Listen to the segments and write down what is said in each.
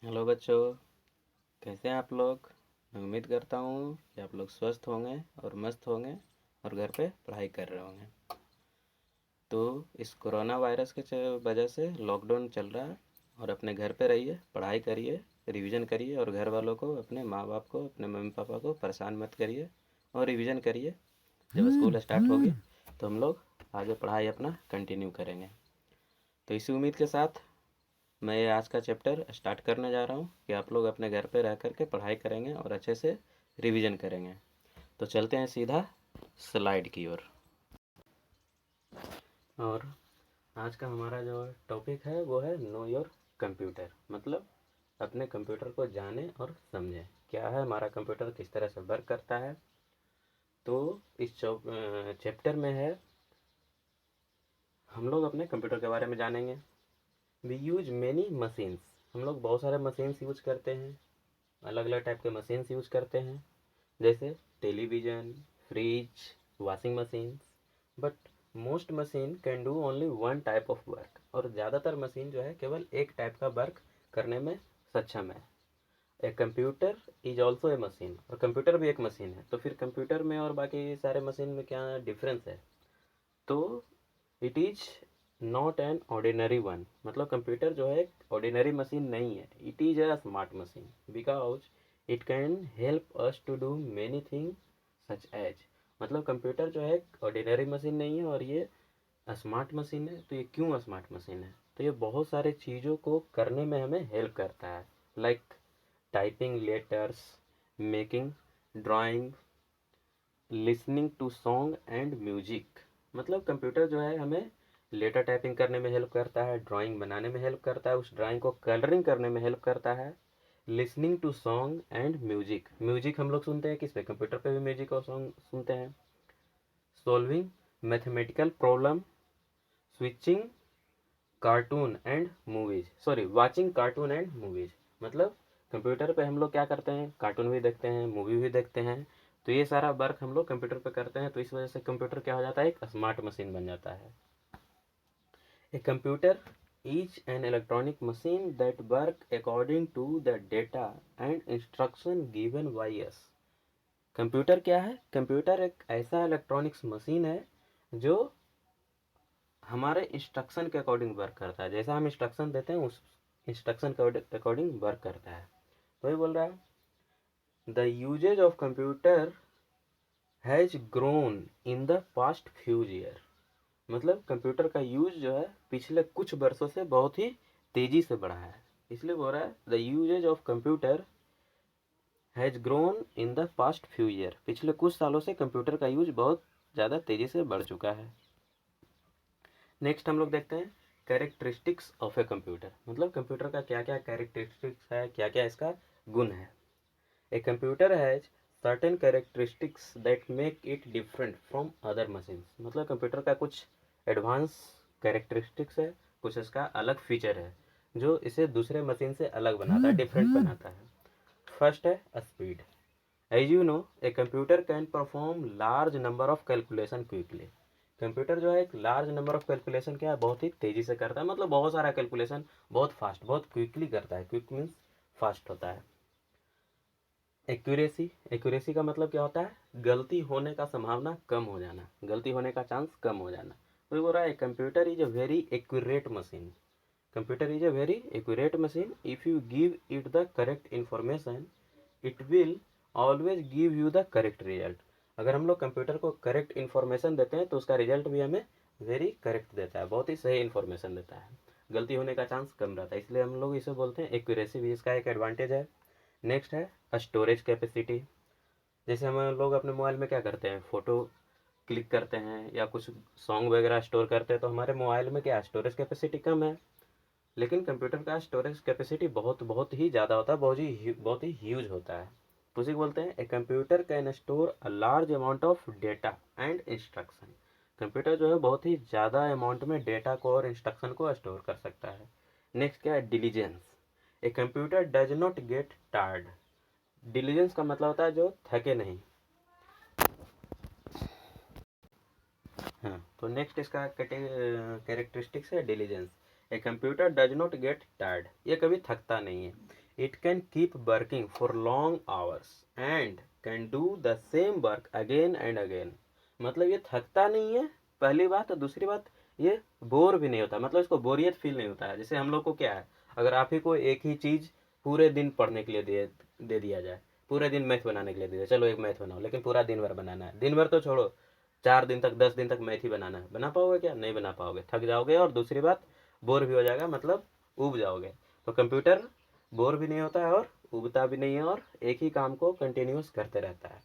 Hello बच्चों, कैसे हैं आप लोग। मैं उम्मीद करता हूँ कि आप लोग स्वस्थ होंगे और मस्त होंगे और घर पे पढ़ाई कर रहे होंगे। तो इस कोरोना वायरस के वजह से लॉकडाउन चल रहा है और अपने घर पे रहिए, पढ़ाई करिए, रिवीजन करिए और घर वालों को, अपने माँ बाप को, अपने मम्मी पापा को परेशान मत करिए और रिवीजन करिए। जब स्कूल स्टार्ट होगी तो हम लोग आगे पढ़ाई अपना कंटिन्यू करेंगे। तो इसी उम्मीद के साथ मैं ये आज का चैप्टर स्टार्ट करने जा रहा हूँ कि आप लोग अपने घर पे रह कर के पढ़ाई करेंगे और अच्छे से रिवीजन करेंगे। तो चलते हैं सीधा स्लाइड की ओर। और आज का हमारा जो टॉपिक है वो है नो योर कंप्यूटर, मतलब अपने कंप्यूटर को जाने और समझें क्या है हमारा कंप्यूटर, किस तरह से वर्क करता है। तो इस चैप्टर में है हम लोग अपने कंप्यूटर के बारे में जानेंगे। वी यूज मैनी मशीन्स, हम लोग बहुत सारे मशीन्स यूज करते हैं, अलग अलग टाइप के मशीन्स यूज करते हैं, जैसे television, fridge, washing machine. But most machine can do only one type of work, और ज़्यादातर मशीन जो है केवल एक टाइप का वर्क करने में सक्षम है। A computer is also a machine, और कंप्यूटर भी एक मशीन है। तो फिर कंप्यूटर में और बाकी सारे मशीन में क्या डिफरेंस है? तो it is not an ordinary one, मतलब कंप्यूटर जो है ऑर्डिनरी मशीन नहीं है, it is a smart machine because it can help us to do many thing such as, मतलब कंप्यूटर जो है ऑर्डिनरी मशीन नहीं है और ये स्मार्ट मशीन है। तो ये क्यों स्मार्ट मशीन है? तो ये बहुत सारे चीज़ों को करने में हमें हेल्प करता है, like typing letters, making drawing, listening to song and music. मतलब कंप्यूटर जो है हमें लेटर टाइपिंग करने में हेल्प करता है, ड्राइंग बनाने में हेल्प करता है, उस ड्राइंग को कलरिंग करने में हेल्प करता है, listening to song and music, music हम लोग सुनते हैं किस पे? कंप्यूटर पे भी म्यूजिक और सॉन्ग सुनते हैं। Solving mathematical problem, switching cartoon and movies, sorry watching cartoon and movies, मतलब कंप्यूटर पे हम लोग क्या करते हैं, कार्टून भी देखते हैं, मूवी भी देखते हैं। तो ये सारा वर्क हम लोग कंप्यूटर पे करते हैं, तो इस वजह से कंप्यूटर क्या हो जाता है, एक स्मार्ट मशीन बन जाता है। A computer is an electronic machine that work according to the data and instruction given by us. Computer क्या है? कंप्यूटर एक ऐसा इलेक्ट्रॉनिक्स मशीन है जो हमारे इंस्ट्रक्शन के अकॉर्डिंग वर्क करता है, जैसा हम इंस्ट्रक्शन देते हैं उस इंस्ट्रक्शन के अकॉर्डिंग वर्क करता है। तो ये बोल रहा है the usages of computer has grown in the past few year, मतलब कंप्यूटर का यूज जो है पिछले कुछ वर्षों से बहुत ही तेजी से बढ़ा है। इसलिए बोल रहा है the usages of computer has grown in the past few year, पिछले कुछ सालों से कंप्यूटर का यूज बहुत ज़्यादा तेजी से बढ़ चुका है। नेक्स्ट हम लोग देखते हैं कैरेक्टरिस्टिक्स ऑफ ए कंप्यूटर, मतलब कंप्यूटर का क्या क्या कैरेक्टरिस्टिक्स है, क्या क्या इसका गुण है। A computer has certain characteristics that make it different from other machines, मतलब कंप्यूटर का कुछ एडवांस कैरेक्टरिस्टिक्स है, कुछ इसका अलग फीचर है जो इसे दूसरे मशीन से अलग बनाता है, डिफरेंट बनाता है। फर्स्ट है speed. As you know a computer can perform large number of calculation quickly, computer जो है एक लार्ज नंबर ऑफ कैलकुलेशन क्या है, बहुत ही तेज़ी से करता है, मतलब बहुत सारा कैलकुलेशन बहुत फास्ट, बहुत क्विकली करता है, क्विक मीन्स फास्ट होता है। एक्यूरेसी, एक्यूरेसी का मतलब क्या होता है, गलती होने का संभावना कम हो जाना, गलती होने का चांस कम हो जाना। तो बोल रहा है computer is a very accurate machine, computer is a very accurate machine, if you give it the correct information it will always give you the correct result. अगर हम लोग कंप्यूटर को करेक्ट इन्फॉर्मेशन देते हैं तो उसका रिजल्ट भी हमें वेरी करेक्ट देता है, बहुत ही सही इन्फॉर्मेशन देता है, गलती होने का चांस कम रहता है, इसलिए हम लोग इसे बोलते हैं एक्यूरेसी, भी इसका एक एडवांटेज है। नेक्स्ट है स्टोरेज कैपेसिटी। जैसे हम लोग अपने मोबाइल में क्या करते हैं, फ़ोटो क्लिक करते हैं या कुछ सॉन्ग वगैरह स्टोर करते हैं, तो हमारे मोबाइल में क्या स्टोरेज कैपेसिटी कम है, लेकिन कंप्यूटर का स्टोरेज कैपेसिटी बहुत बहुत ही ज़्यादा होता है, बहुत ही ह्यूज होता है। तो उसी को बोलते हैं ए computer can store a large amount of data and instruction, computer जो है बहुत ही ज़्यादा अमाउंट में डेटा को और इंस्ट्रक्शन को स्टोर कर सकता है। नेक्स्ट क्या है, diligence. A computer does not get tired, diligence का मतलब होता है जो थके नहीं। हाँ, तो नेक्स्ट इसका कैरेक्टरिस्टिक्स है diligence. A computer does not get tired, ये कभी थकता नहीं है। It can keep working for long hours and can do the same work again and again. मतलब ये थकता नहीं है पहली बात, और दूसरी बात ये बोर भी नहीं होता, मतलब इसको बोरियत फील नहीं होता है। जैसे हम लोग को क्या है, अगर आप ही को एक ही चीज़ पूरे दिन पढ़ने के लिए दे दिया जाए, पूरे दिन मैथ बनाने के लिए दे दिया, चलो एक मैथ बनाओ, लेकिन पूरा दिन भर बनाना है, दिन भर तो छोड़ो, 4 दिन तक 10 दिन तक मैथ ही बनाना है, बना पाओगे क्या? नहीं बना पाओगे, थक जाओगे, और दूसरी बात बोर भी हो जाएगा, मतलब ऊब जाओगे। तो कंप्यूटर बोर भी नहीं होता है और उबता भी नहीं है, और एक ही काम को कंटिन्यूस करते रहता है।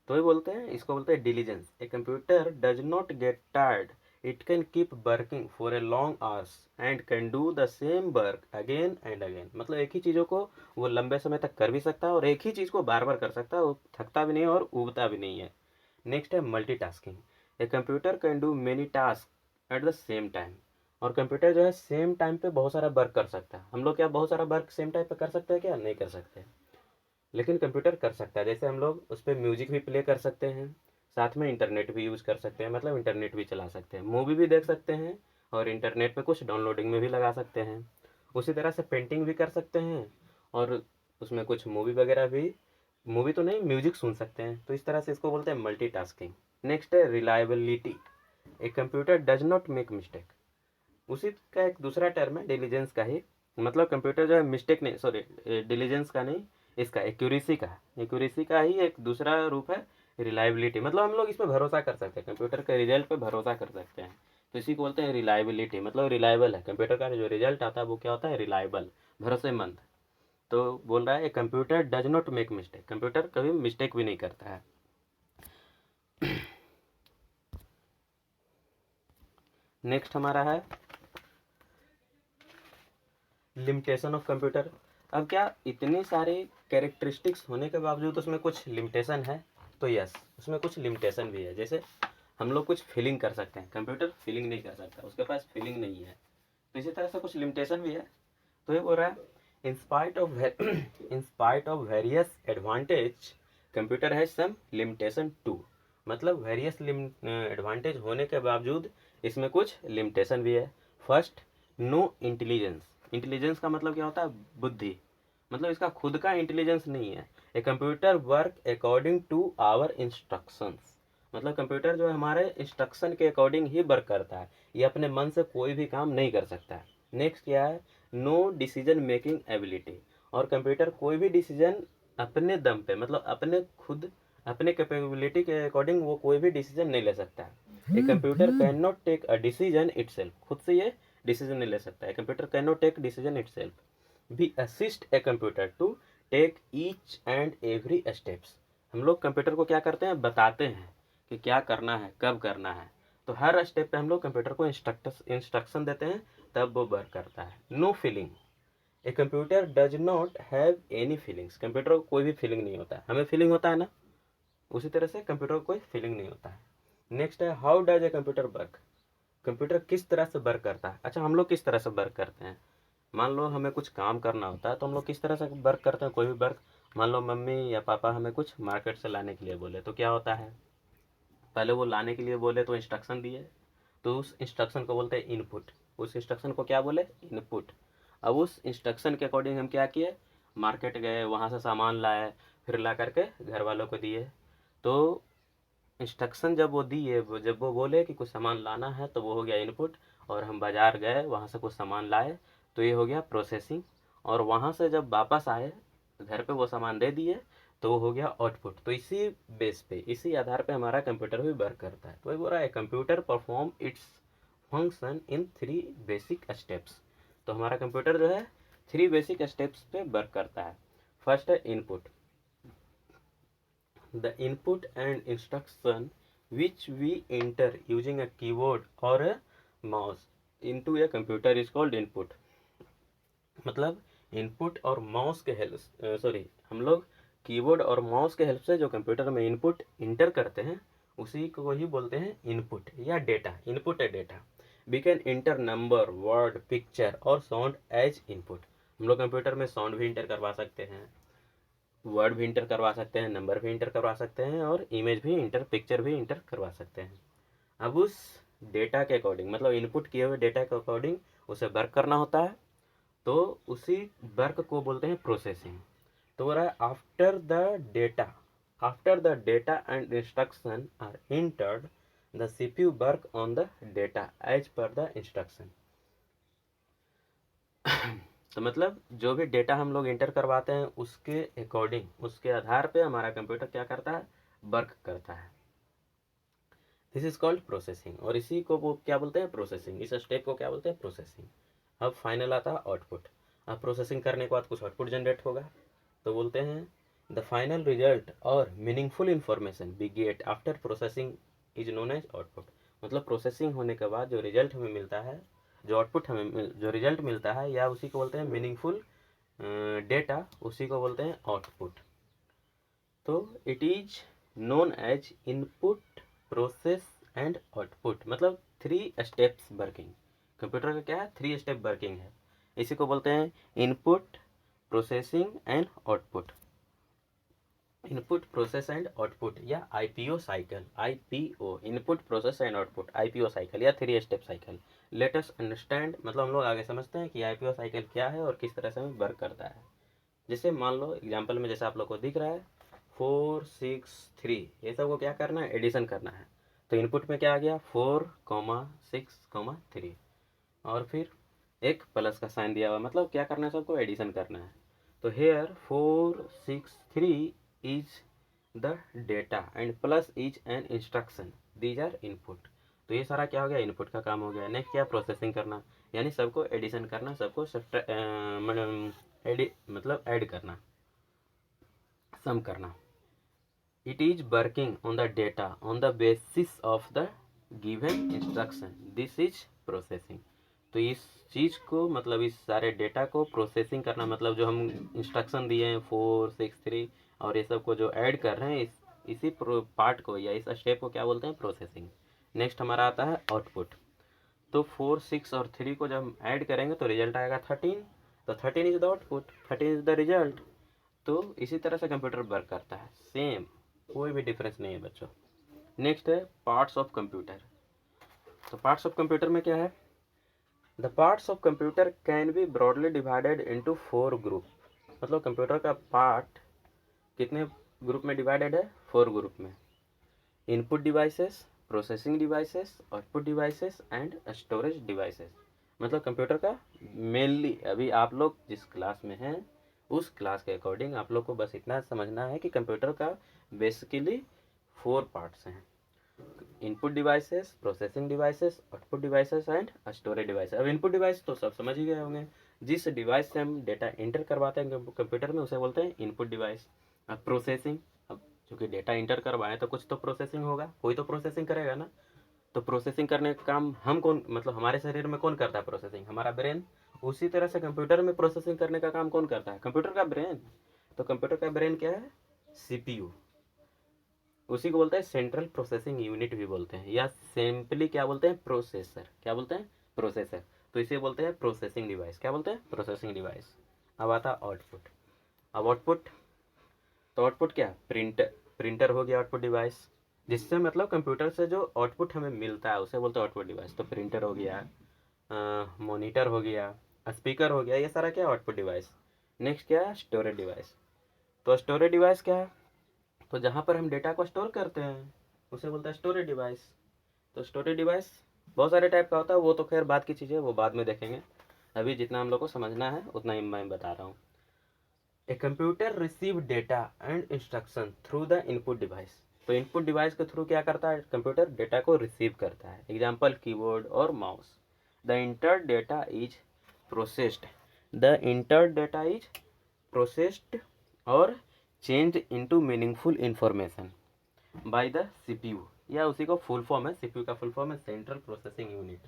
तो ये बोलते हैं, इसको बोलते हैं diligence. A computer does not get tired, it can keep working for a long hours and can do the same work again and again. मतलब एक ही चीज़ों को वो लंबे समय तक कर भी सकता है, और एक ही चीज़ को बार बार कर सकता है, वो थकता भी नहीं है और उबता भी नहीं है। नेक्स्ट है multitasking. A computer can do many task at the same time. और कंप्यूटर जो है सेम टाइम पे बहुत सारा वर्क कर सकता है। हम लोग क्या बहुत सारा वर्क सेम टाइम पे कर सकते हैं क्या? नहीं कर सकते, लेकिन कंप्यूटर कर सकता है। जैसे हम लोग उस पर म्यूजिक भी प्ले कर सकते हैं, साथ में इंटरनेट भी यूज़ कर सकते हैं, मतलब इंटरनेट भी चला सकते हैं, मूवी भी देख सकते हैं, और इंटरनेट पे कुछ डाउनलोडिंग में भी लगा सकते हैं। उसी तरह से पेंटिंग भी कर सकते हैं, और उसमें कुछ मूवी वगैरह भी, मूवी तो नहीं, म्यूजिक सुन सकते हैं। तो इस तरह से इसको बोलते हैं मल्टीटास्किंग। नेक्स्ट है reliability. A computer does not make mistake. उसी का एक दूसरा टर्म है डिलीजेंस का ही, मतलब कंप्यूटर जो है मिस्टेक नहीं, सॉरी डिलीजेंस का नहीं, इसका एक्यूरेसी का, एक्यूरेसी का ही एक दूसरा रूप है रिलायबिलिटी। मतलब हम लोग इस पर भरोसा कर सकते हैं, कंप्यूटर के रिजल्ट पे भरोसा कर सकते हैं। तो इसी को बोलते हैं रिलायबिलिटी, मतलब रिलायबल है कंप्यूटर का जो रिजल्ट आता है, वो क्या होता है? रिलायबल, भरोसेमंद। तो बोल रहा है computer does not make mistake, computer कभी मिस्टेक भी नहीं करता है। नेक्स्ट हमारा है लिमिटेशन ऑफ कंप्यूटर। अब क्या इतनी सारी कैरेक्टरिस्टिक्स होने के बावजूद उसमें कुछ लिमिटेशन है? तो यस, उसमें कुछ लिमिटेशन भी है। जैसे हम लोग कुछ फीलिंग कर सकते हैं, कंप्यूटर फीलिंग नहीं कर सकता, उसके पास फीलिंग नहीं है। तो इसी तरह से कुछ लिमिटेशन भी है। तो ये बोल रहा है in spite of various advantage computer है सम लिमिटेशन टू। मतलब वेरियस एडवांटेज होने के बावजूद इसमें कुछ लिमिटेशन भी है। First, no intelligence. इंटेलिजेंस का मतलब क्या होता है? बुद्धि। मतलब इसका खुद का इंटेलिजेंस नहीं है। A computer work according to our instructions. मतलब कंप्यूटर जो है हमारे इंस्ट्रक्शन के अकॉर्डिंग ही वर्क करता है, ये अपने मन से कोई भी काम नहीं कर सकता है। नेक्स्ट क्या है? No decision making ability. और कंप्यूटर कोई भी डिसीजन अपने दम पे, मतलब अपने खुद, अपने कैपेबिलिटी के अकॉर्डिंग वो कोई भी डिसीजन नहीं ले सकता है। A computer cannot take a decision itself. खुद से ये डिसीजन नहीं ले सकता है। Computer cannot take decision itself. We assist a computer to take each and every steps. हम लोग कंप्यूटर को क्या करते हैं? बताते हैं कि क्या करना है, कब करना है। तो हर स्टेप पे हम लोग कंप्यूटर को इंस्ट्रक्शन देते हैं, तब वो वर्क करता है। No feeling. A computer does not have any feelings. Computer को कोई भी फीलिंग नहीं होता है, हमें फीलिंग होता है ना, उसी तरह से कंप्यूटर को कोई फीलिंग नहीं होता है। नेक्स्ट है how does a computer work. Computer किस तरह से वर्क करता है? अच्छा, हम लोग किस तरह से वर्क करते हैं? मान लो हमें कुछ काम करना होता है, तो हम लोग किस तरह से वर्क करते हैं? कोई भी वर्क, मान लो मम्मी या पापा हमें कुछ मार्केट से लाने के लिए बोले, तो क्या होता है? पहले वो लाने के लिए बोले तो इंस्ट्रक्शन दिए, तो उस इंस्ट्रक्शन को बोलते हैं इनपुट। उस इंस्ट्रक्शन को क्या बोले? इनपुट। अब उस इंस्ट्रक्शन के अकॉर्डिंग हम क्या किए? मार्केट गए, वहाँ से सामान लाए, फिर ला करके घर वालों को दिए। तो इंस्ट्रक्शन जब वो दिए, जब वो बोले कि कुछ सामान लाना है, तो वो हो गया इनपुट। और हम बाज़ार गए, वहाँ से कुछ सामान लाए, तो ये हो गया प्रोसेसिंग। और वहाँ से जब वापस आए घर पे, वो सामान दे दिए, तो वो हो गया आउटपुट। तो इसी बेस पे, इसी आधार पे हमारा कंप्यूटर भी वर्क करता है। तो ये बोल रहा है computer perform its function in 3 basic steps. तो हमारा कंप्यूटर जो है 3 बेसिक स्टेप्स पे वर्क करता है। फर्स्ट है input. The input and instruction which we enter using a keyboard or a mouse into a computer is called input। मतलब input और माउस के हेल्प, सॉरी, हम लोग कीबोर्ड और माउस के हेल्प से जो कंप्यूटर में इनपुट इंटर करते हैं, उसी को ही बोलते हैं इनपुट या डेटा। इनपुट है data. We can enter number, word, picture और साउंड एज इनपुट। हम लोग कंप्यूटर में साउंड भी इंटर करवा सकते हैं, वर्ड भी इंटर करवा सकते हैं, नंबर भी इंटर करवा सकते हैं, और इमेज भी इंटर, पिक्चर भी इंटर करवा सकते हैं। अब उस डेटा के अकॉर्डिंग, मतलब इनपुट किए हुए डेटा के अकॉर्डिंग उसे वर्क करना होता है। तो उसी वर्क को बोलते हैं प्रोसेसिंग। तो बोल रहा है after the data and instruction are entered the CPU work on the data as per the instruction. तो मतलब जो भी डेटा हम लोग इंटर करवाते हैं उसके अकॉर्डिंग, उसके आधार पे हमारा कंप्यूटर क्या करता है, वर्क करता है। दिस इज कॉल्ड प्रोसेसिंग, और इसी को वो क्या बोलते हैं, प्रोसेसिंग। इस स्टेप को क्या बोलते हैं, प्रोसेसिंग। अब फाइनल आता है आउटपुट। अब प्रोसेसिंग करने के बाद कुछ आउटपुट जनरेट होगा, तो बोलते हैं द फाइनल रिजल्ट और meaningful information we get after processing is known as output. मतलब प्रोसेसिंग होने के बाद जो रिजल्ट हमें मिलता है, जो आउटपुट हमें जो रिजल्ट मिलता है, या उसी को बोलते हैं मीनिंगफुल डेटा, उसी को बोलते हैं आउटपुट। तो it is known as input, process and output. मतलब 3 स्टेप्स वर्किंग। कंप्यूटर का क्या है, 3 स्टेप वर्किंग है। इसी को बोलते हैं input, processing and output. Input, process and output, या IPO cycle. IPO, input, process and output, IPO cycle या 3 step cycle. Let us understand, मतलब हम लोग आगे समझते हैं कि आईपीओ साइकिल क्या है और किस तरह से हमें वर्क करता है। जैसे मान लो एग्जाम्पल में जैसे आप लोग को दिख रहा है 4 6 3, ये सब को क्या करना है, एडिशन करना है। तो इनपुट में क्या आ गया, 4 6 3, और फिर एक प्लस का साइन दिया हुआ, मतलब क्या करना है, सबको एडिशन करना है। तो here 4 6 3 is the data and plus is an instruction, these are input. तो ये सारा क्या हो गया, इनपुट का काम हो गया। नेक्स्ट क्या, प्रोसेसिंग करना, यानी सबको एडिशन करना, सबको मतलब ऐड करना, सम करना। It is working on the data on the basis of the given instruction, this is processing. तो इस चीज़ को, मतलब इस सारे डेटा को प्रोसेसिंग करना, मतलब जो हम इंस्ट्रक्शन दिए हैं 4 6 3 और ये सब को जो ऐड कर रहे हैं, इसी पार्ट को या इस स्टेप को क्या बोलते हैं, प्रोसेसिंग। नेक्स्ट हमारा आता है आउटपुट। तो 4 6 और 3 को जब हम ऐड करेंगे तो रिजल्ट आएगा 13। तो 13 is the output, 13 is the result. तो इसी तरह से कंप्यूटर वर्क करता है, सेम, कोई भी डिफरेंस नहीं है बच्चों। नेक्स्ट है पार्ट्स ऑफ कंप्यूटर। तो पार्ट्स ऑफ कंप्यूटर में क्या है, the parts of computer can be broadly divided into 4 group. मतलब कंप्यूटर का पार्ट कितने ग्रुप में डिवाइडेड है, 4 ग्रुप में। Input devices, processing devices, output devices and storage devices. मतलब कंप्यूटर का मेनली, अभी आप लोग जिस क्लास में हैं उस क्लास के अकॉर्डिंग आप लोग को बस इतना समझना है कि कंप्यूटर का बेसिकली 4 पार्ट्स हैं, input devices, processing devices, output devices and storage devices. अब इनपुट डिवाइस तो सब समझ ही गए होंगे, जिस डिवाइस से हम डेटा एंटर करवाते हैं कंप्यूटर में उसे बोलते हैं इनपुट डिवाइस। अब प्रोसेसिंग, अब चूँकि डेटा एंटर करवाएं तो कुछ तो प्रोसेसिंग होगा, कोई तो प्रोसेसिंग करेगा ना। तो प्रोसेसिंग करने का काम हम कौन, मतलब हमारे शरीर में कौन करता है प्रोसेसिंग, हमारा ब्रेन। उसी तरह से कंप्यूटर में प्रोसेसिंग करने का काम कौन करता है, कंप्यूटर का ब्रेन। तो कंप्यूटर का ब्रेन क्या है, सीपीयू। उसी को बोलते हैं सेंट्रल प्रोसेसिंग यूनिट भी बोलते हैं, या सिंपली क्या बोलते हैं, प्रोसेसर। क्या बोलते हैं, प्रोसेसर। तो इसे बोलते हैं प्रोसेसिंग डिवाइस। क्या बोलते हैं, प्रोसेसिंग डिवाइस। अब आता आउटपुट। अब आउटपुट, तो आउटपुट क्या, प्रिंटर। प्रिंटर हो गया आउटपुट डिवाइस, जिससे मतलब कंप्यूटर से जो आउटपुट हमें मिलता है उसे बोलते हैं आउटपुट डिवाइस। तो प्रिंटर हो गया, मॉनिटर हो गया, स्पीकर हो गया, ये सारा क्या, आउटपुट डिवाइस। नेक्स्ट क्या है, स्टोरेज डिवाइस। तो स्टोरेज डिवाइस क्या है, तो जहाँ पर हम डेटा को स्टोर करते हैं उसे बोलते हैं स्टोरेज डिवाइस। तो स्टोरेज डिवाइस बहुत सारे टाइप का होता है, वो तो खैर बात की चीज़ है, वो बाद में देखेंगे। अभी जितना हम लोग को समझना है उतना ही मैं बता रहा हूँ। A computer receive data and instruction through the input device. तो इनपुट डिवाइस के थ्रू क्या करता है, कंप्यूटर डेटा को रिसीव करता है। एग्जाम्पल कीबोर्ड और mouse. The enter data is processed, the enter data is processed और change into meaningful information by the CPU, या उसी को फुल फॉर्म है, सीपीयू का फुल फॉर्म है central processing unit.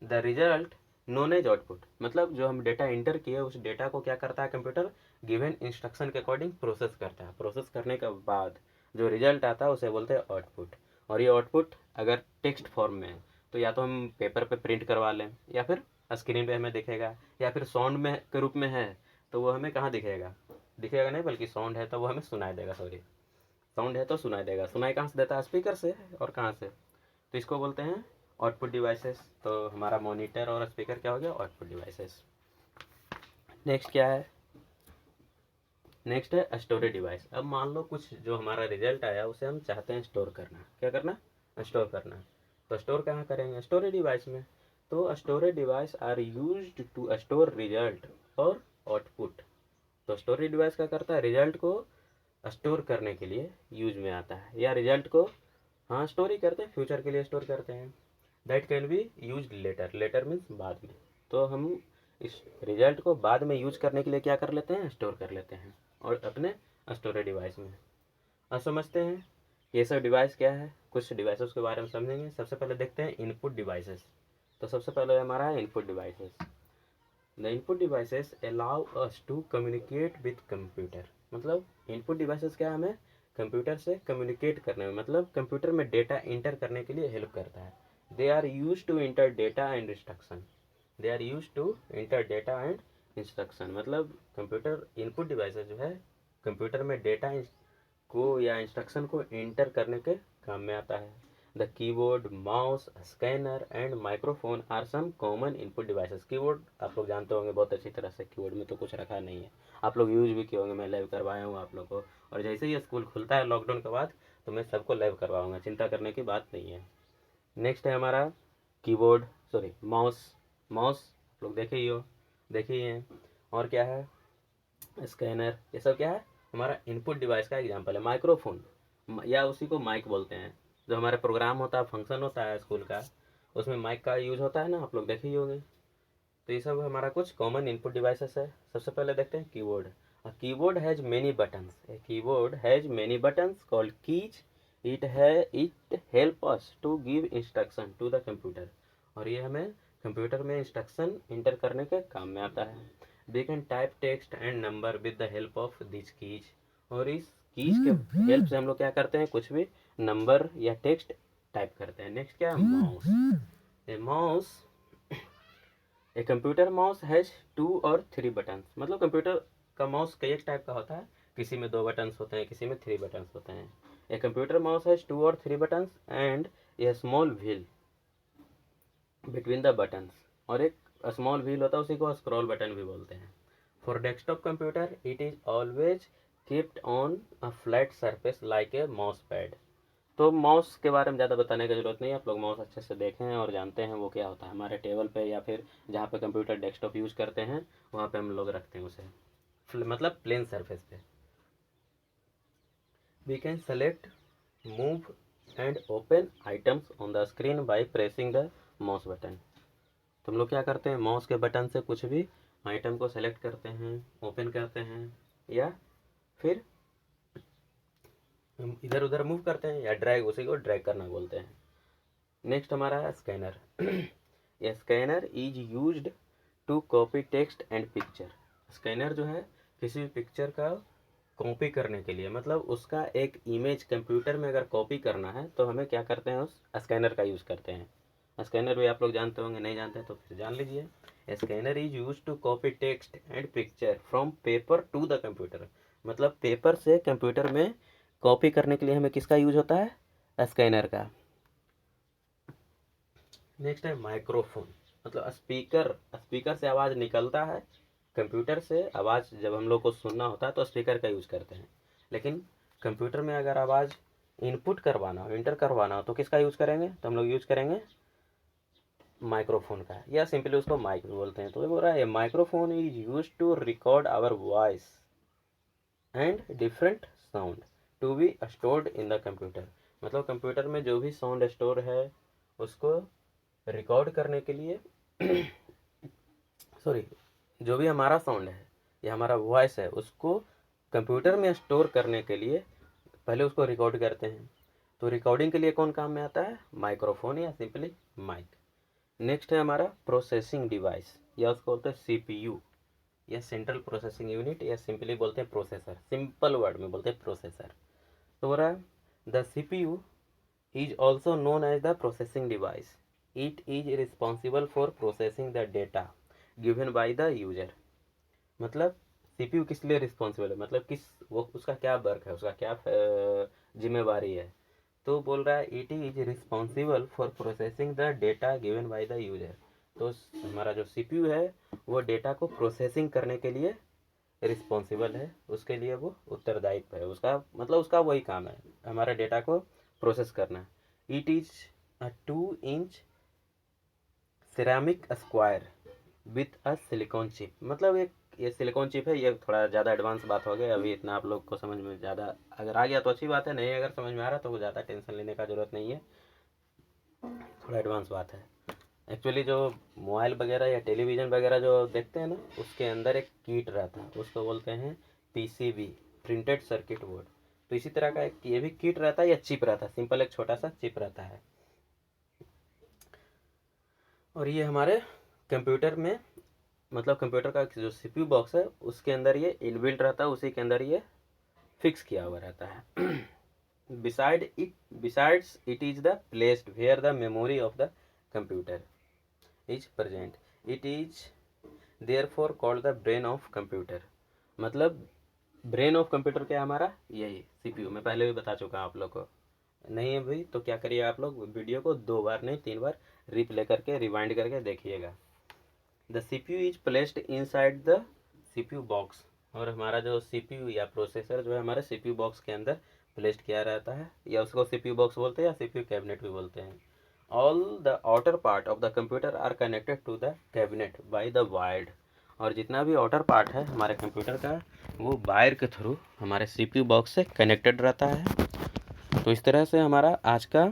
The result known as output. मतलब जो हम डेटा इंटर किए उस डेटा को क्या करता है कंप्यूटर, गिवन इंस्ट्रक्शन के अकॉर्डिंग प्रोसेस करता है। प्रोसेस करने के बाद जो रिजल्ट आता है उसे बोलते हैं आउटपुट। और ये आउटपुट अगर टेक्स्ट फॉर्म में है तो या तो हम पेपर पे प्रिंट करवा लें, या फिर स्क्रीन पे हमें दिखेगा, या फिर साउंड में के रूप में है तो वो हमें कहाँ दिखेगा, दिखेगा नहीं बल्कि साउंड है तो वो हमें सुनाई देगा, सॉरी, साउंड है तो सुनाई देगा। सुनाई कहाँ से देता है, स्पीकर से, और कहाँ से, तो इसको बोलते हैं आउटपुट डिवाइसेस। तो हमारा मॉनिटर और स्पीकर क्या हो गया, आउटपुट डिवाइसेस। नेक्स्ट क्या है, नेक्स्ट है स्टोरेज डिवाइस। अब मान लो कुछ जो हमारा रिजल्ट आया उसे हम चाहते हैं स्टोर करना, क्या करना, स्टोर करना। तो स्टोर कहाँ करेंगे, स्टोरेज डिवाइस में। तो storage device are used to store result और आउटपुट। तो स्टोरेज डिवाइस क्या करता है, रिजल्ट को स्टोर करने के लिए यूज में आता है, या रिजल्ट को हाँ स्टोर ही करते हैं, फ्यूचर के लिए स्टोर करते हैं। That can be use later, later means बाद में। तो हम इस रिजल्ट को बाद में यूज करने के लिए क्या कर लेते हैं, स्टोर कर लेते हैं और अपने स्टोरेज डिवाइस में। अब समझते हैं ये सब डिवाइस क्या है, कुछ डिवाइसेस के बारे में समझेंगे। सबसे पहले देखते हैं इनपुट डिवाइसेस। तो सबसे पहले हमारा है input devices. The input devices allow us to communicate with computer. मतलब इनपुट डिवाइसेस क्या हमें कंप्यूटर से कम्युनिकेट करने में, मतलब कंप्यूटर में डेटा इंटर करने के लिए हेल्प करता है। They are use to enter data and instruction, they are use to enter data and instruction. मतलब कंप्यूटर इनपुट डिवाइसेस जो है कंप्यूटर में डेटा को या इंस्ट्रक्शन को इंटर करने के काम में आता है। The keyboard, mouse, scanner and microphone are some common input devices. Keyboard आप लोग जानते होंगे बहुत अच्छी तरह से, कीबोर्ड में तो कुछ रखा नहीं है, आप लोग यूज भी किए होंगे, मैं लाइव करवाया हूँ आप लोग को। और जैसे ही स्कूल खुलता है लॉकडाउन के बाद तो मैं सबको लाइव करवाऊँगा, चिंता करने की बात नहीं है। नेक्स्ट है हमारा कीबोर्ड, सॉरी माउस। माउस आप लोग देखे ही हो, देखे ही हैं। और क्या है, स्कैनर, ये सब क्या है, हमारा इनपुट डिवाइस का एग्जांपल है। माइक्रोफोन या उसी को माइक बोलते हैं, जो हमारा प्रोग्राम होता है, फंक्शन होता है स्कूल का, उसमें माइक का यूज होता है ना, आप लोग देखे ही होंगे। तो ये सब हमारा कुछ कॉमन इनपुट डिवाइसेस है। सबसे पहले देखते हैं keyboard. A keyboard has many buttons, a keyboard has many buttons called keys. It help us to give instruction to the computer. और ये हमें कंप्यूटर में इंस्ट्रक्शन इंटर करने के काम में आता है। We can type text and number with the help of this keys. और इस कीज के हेल्प से हम लोग क्या करते हैं, कुछ भी नंबर या टेक्स्ट टाइप करते हैं। नेक्स्ट क्या है, mouse. A mouse, a computer mouse has 2 और 3 बटन्स। मतलब कंप्यूटर का माउस कई एक टाइप का होता है, किसी में 2 बटन्स होते हैं, किसी में 3 बटन्स होते हैं। ए कंप्यूटर माउस हैज 2 और 3 buttons and A small wheel between the buttons. और एक स्मॉल व्हील होता है, उसी को स्क्रॉल बटन भी बोलते हैं। For desktop computer it is always keeped on a flat surface like a mouse pad. तो माउस के बारे में ज़्यादा बताने की ज़रूरत नहीं है, आप लोग माउस अच्छे से देखें और जानते हैं वो क्या होता है। हमारे टेबल पे या फिर जहाँ पे कंप्यूटर डेस्कटॉप यूज़ करते हैं वहाँ पे हम लोग रखते हैं उसे, मतलब प्लेन सरफेस पे। We can select, move and open items on the screen by pressing the mouse button. तो हम लोग क्या करते हैं, माउस के बटन से कुछ भी आइटम को सेलेक्ट करते हैं, ओपन करते हैं, या फिर हम इधर उधर मूव करते हैं, या ड्रैग, उसी को ड्रैग करना बोलते हैं। नेक्स्ट हमारा है स्कैनर। ये scanner is used to copy text and picture. Scanner जो है किसी भी पिक्चर का कॉपी करने के लिए, मतलब उसका एक इमेज कंप्यूटर में अगर कॉपी करना है तो हमें क्या करते हैं, उस स्कैनर का यूज़ करते हैं। स्कैनर भी आप लोग जानते होंगे, नहीं जानते तो फिर जान लीजिए। Scanner is use to copy text and picture from paper to the computer. मतलब पेपर से कंप्यूटर में कॉपी करने के लिए हमें किसका यूज होता है, स्कैनर का। नेक्स्ट है माइक्रोफोन। मतलब स्पीकर, स्पीकर से आवाज़ निकलता है, कंप्यूटर से आवाज़ जब हम लोग को सुनना होता है तो स्पीकर का यूज़ करते हैं। लेकिन कंप्यूटर में अगर आवाज़ इनपुट करवाना हो, इंटर करवाना हो, तो किसका यूज़ करेंगे, तो हम लोग यूज़ करेंगे माइक्रोफोन का, या सिंपली उसको माइक भी बोलते हैं। तो ये बोल रहा है microphone is use to record our voice and different sound to be stored in the computer. मतलब कंप्यूटर में जो भी साउंड स्टोर है उसको रिकॉर्ड करने के लिए सॉरी, जो भी हमारा साउंड है या हमारा वॉइस है उसको कंप्यूटर में स्टोर करने के लिए पहले उसको रिकॉर्ड करते हैं। तो रिकॉर्डिंग के लिए कौन काम में आता है, माइक्रोफोन या सिंपली माइक। नेक्स्ट है हमारा प्रोसेसिंग डिवाइस, या उसको बोलते हैं सीपीयू, या सेंट्रल प्रोसेसिंग यूनिट, या सिंपली बोलते हैं प्रोसेसर, सिंपल वर्ड में बोलते हैं प्रोसेसर। तो हो रहा है the CPU is also known as the processing device. It is responsible for processing the data given by the user. मतलब सीपीयू किस लिए रिस्पॉन्सिबल है, मतलब किस वो उसका क्या वर्क है, उसका क्या जिम्मेवारी है। तो बोल रहा है it is responsible for processing the data given by the user. तो हमारा जो सीपीयू है वो डेटा को प्रोसेसिंग करने के लिए रिस्पॉन्सिबल है, उसके लिए वो उत्तरदायित्व है, उसका मतलब उसका वही काम है, हमारे डेटा को प्रोसेस करना। It is a 2-inch ceramic square with a silicon chip, मतलब एक ये सिलिकॉन चिप है, ये थोड़ा ज़्यादा एडवांस बात हो गई, अभी इतना आप लोग को समझ में ज़्यादा अगर आ गया तो अच्छी बात है, नहीं अगर समझ में आ रहा तो वो ज़्यादा टेंशन लेने का ज़रूरत नहीं है, थोड़ा एडवांस बात है। एक्चुअली जो मोबाइल वगैरह या टेलीविज़न वगैरह जो देखते हैं ना, उसके अंदर एक किट रहता है, उसको बोलते हैं पीसीबी, प्रिंटेड सर्किट बोर्ड। तो इसी तरह का एक ये भी किट रहता है या चिप रहता है, सिंपल एक छोटा सा चिप रहता है। और ये हमारे कंप्यूटर में मतलब कंप्यूटर का जो सीपीयू बॉक्स है उसके अंदर ये इनबिल्ट रहता है, उसी के अंदर ये फिक्स किया हुआ रहता है। Besides it is the placed where the memory of the computer is present. It is therefore called the brain of computer. मतलब ब्रेन ऑफ कंप्यूटर क्या है हमारा, यही सीपीयू। मैं पहले भी बता चुका हूँ आप लोग को, नहीं है भाई तो क्या करिए आप लोग वीडियो को 2 बार नहीं 3 बार रिप्ले करके रिवाइंड करके देखिएगा। The CPU is placed inside the CPU box, और हमारा जो सीपीयू या प्रोसेसर जो है हमारे सीपीयू बॉक्स के अंदर प्लेस्ड किया रहता है, या उसको सीपीयू बॉक्स बोलते हैं या सीपीयू कैबिनेट भी बोलते हैं। All the outer part of the computer are connected to the cabinet by the wired, और जितना भी आउटर पार्ट है हमारे कंप्यूटर का वो वायर के थ्रू हमारे सीपीयू बॉक्स से कनेक्टेड रहता है। तो इस तरह से हमारा आज का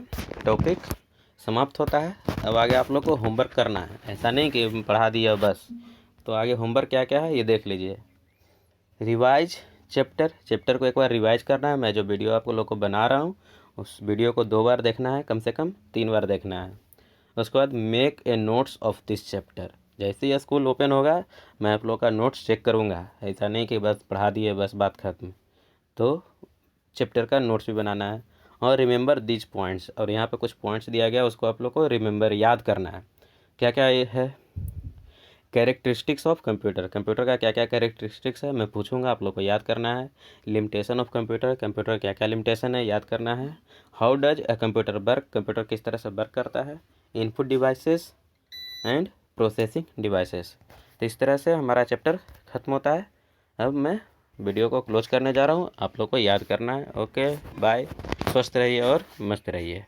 टॉपिक समाप्त होता है। अब आगे आप लोग को होमवर्क करना है, ऐसा नहीं कि पढ़ा दिया बस, तो आगे होमवर्क क्या क्या है ये देख लीजिए। रिवाइज चैप्टर को एक बार रिवाइज करना है, मैं जो वीडियो आप लोग को बना रहा हूँ उस वीडियो को 2 बार देखना है, कम से कम 3 बार देखना है। उसके बाद make a notes of this chapter, जैसे ही स्कूल ओपन होगा मैं आप लोग का नोट्स चेक करूँगा, ऐसा नहीं कि बस पढ़ा दिए बस बात खत्म। तो चैप्टर का नोट्स भी बनाना है। और रिमेंबर दिज पॉइंट्स, और यहाँ पे कुछ पॉइंट्स दिया गया उसको आप लोग को रिमेंबर याद करना है। क्या क्या ये है, कैरेक्टरिस्टिक्स ऑफ कंप्यूटर, कंप्यूटर का क्या क्या कैरेक्टरिस्टिक्स है मैं पूछूंगा, आप लोग को याद करना है। लिमिटेशन ऑफ कंप्यूटर, कंप्यूटर क्या क्या लिमिटेशन है याद करना है। How does a computer work, computer किस तरह से वर्क करता है। Input devices and processing devices. तो इस तरह से हमारा चैप्टर ख़त्म होता है। अब मैं वीडियो को क्लोज करने जा रहा हूँ, आप लोग को याद करना है। ओके बाय, स्वस्थ रहिए और मस्त रहिए।